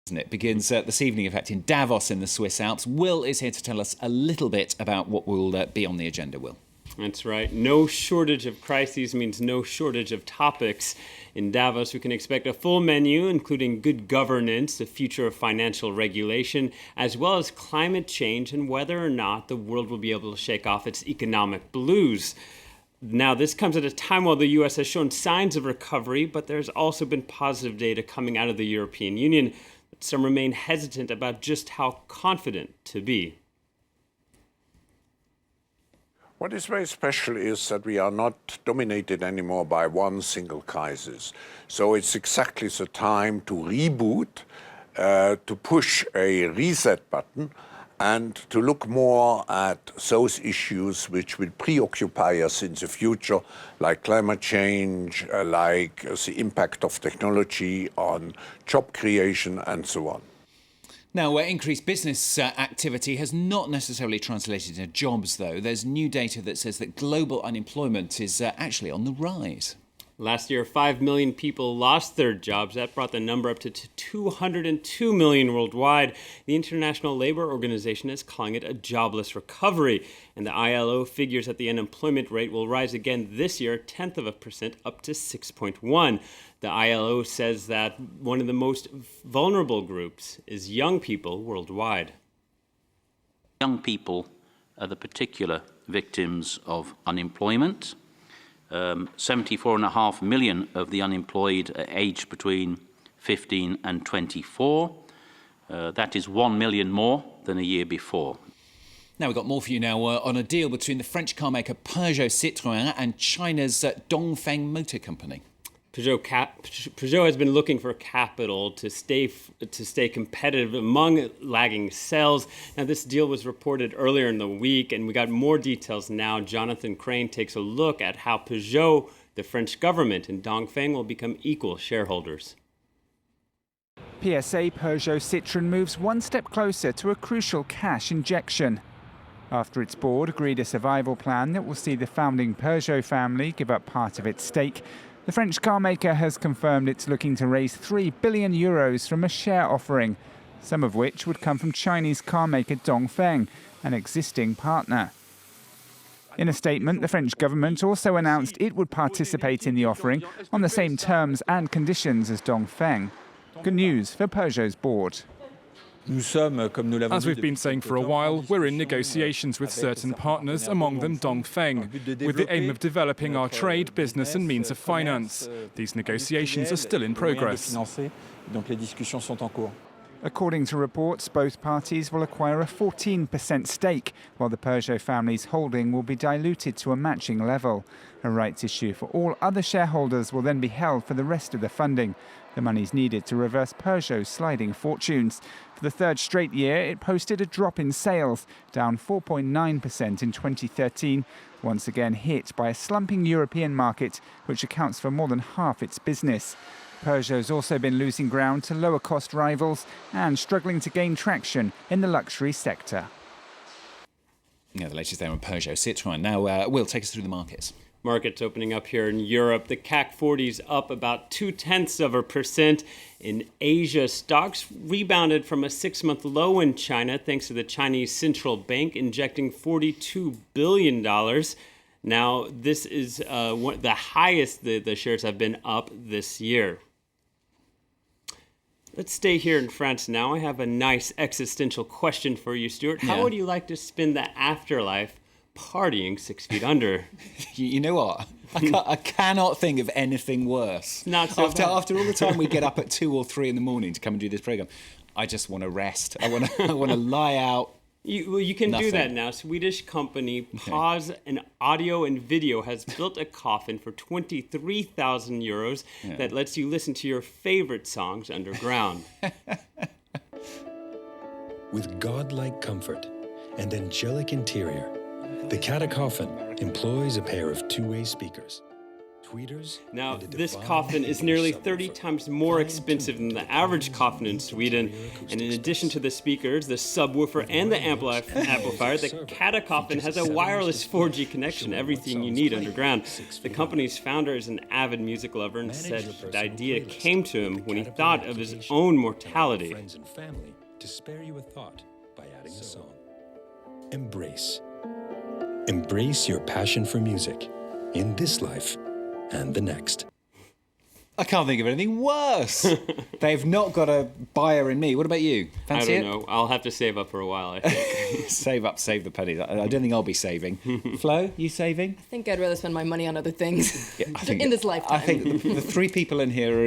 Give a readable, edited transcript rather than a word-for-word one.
Isn't it? Begins this evening, in fact, in Davos in the Swiss Alps. Will is here to tell us a little bit about what will be on the agenda, Will. That's right. No shortage of crises means no shortage of topics. In Davos, we can expect a full menu, including good governance, the future of financial regulation, as well as climate change and whether or not the world will be able to shake off its economic blues. Now, this comes at a time while the U.S. has shown signs of recovery, but there's also been positive data coming out of the European Union. Some remain hesitant about just how confident to be. What is very special is that we are not dominated anymore by one single crisis. So it's exactly the time to reboot, to push a reset button, and to look more at those issues which will preoccupy us in the future, like climate change, like the impact of technology on job creation, and so on. Now, increased business activity has not necessarily translated into jobs, though. There's new data that says that global unemployment is actually on the rise. Last year, 5 million people lost their jobs. That brought the number up to 202 million worldwide. The International Labour Organization is calling it a jobless recovery. And the ILO figures that the unemployment rate will rise again this year, 0.1% up to 6.1. The ILO says that one of the most vulnerable groups is young people worldwide. Young people are the particular victims of unemployment. 74.5 million of the unemployed are aged between 15 and 24. That is 1 million more than a year before. Now, we've got more for you now on a deal between the French car maker Peugeot Citroën and China's Dongfeng Motor Company. Peugeot has been looking for capital to stay competitive among lagging sales. Now, this deal was reported earlier in the week, and we got more details now. Jonathan Crane takes a look at how Peugeot, the French government, and Dongfeng will become equal shareholders. PSA Peugeot Citroën moves one step closer to a crucial cash injection. After its board agreed a survival plan that will see the founding Peugeot family give up part of its stake, the French car maker has confirmed it's looking to raise €3 billion from a share offering, some of which would come from Chinese car maker Dongfeng, an existing partner. In a statement, the French government also announced it would participate in the offering on the same terms and conditions as Dongfeng. Good news for Peugeot's board. As we've been saying for a while, we're in negotiations with certain partners, among them Dongfeng, with the aim of developing our trade, business and means of finance. These negotiations are still in progress. According to reports, both parties will acquire a 14% stake, while the Peugeot family's holding will be diluted to a matching level. A rights issue for all other shareholders will then be held for the rest of the funding. The money's needed to reverse Peugeot's sliding fortunes. For the third straight year, it posted a drop in sales, down 4.9% in 2013, once again hit by a slumping European market, which accounts for more than half its business. Peugeot's also been losing ground to lower-cost rivals and struggling to gain traction in the luxury sector. Yeah, the latest there on Peugeot Citroën. Now, Will, take us through the markets. Markets opening up here in Europe. The CAC 40's up about 0.2%. In Asia, stocks rebounded from a 6-month low in China thanks to the Chinese central bank injecting $42 billion. Now, this is the highest the shares have been up this year. Let's stay here in France now. I have a nice existential question for you, Stuart. How would you like to spend the afterlife partying 6 feet under? You know what? I cannot think of anything worse. Not so after all the time we get up at 2 or 3 in the morning to come and do this program, I just want to rest. I want to lie out. You can do that now. Swedish company Pause and Audio and Video has built a coffin for €23,000 that lets you listen to your favorite songs underground. With godlike comfort and angelic interior, the coffin employs a pair of two-way speakers. tweeters. Now, and a this divine coffin is English nearly subwoofer. 30 times more expensive than the average coffin in Sweden. And in addition to the speakers, the subwoofer, and the amplifier, the Kata coffin has a wireless 4G connection, everything you need underground. The company's founder is an avid music lover and said the idea came to him when he thought of his own mortality. Friends and family to spare you a thought by adding a song. Embrace. Embrace your passion for music in this life and the next. I can't think of anything worse. They've not got a buyer in me. What about you? Fancy I don't know. I'll have to save up for a while, I think. Save up, save the pennies. I don't think I'll be saving. Flo, you saving? I think I'd rather spend my money on other things I think in this lifetime. I think the three people in here are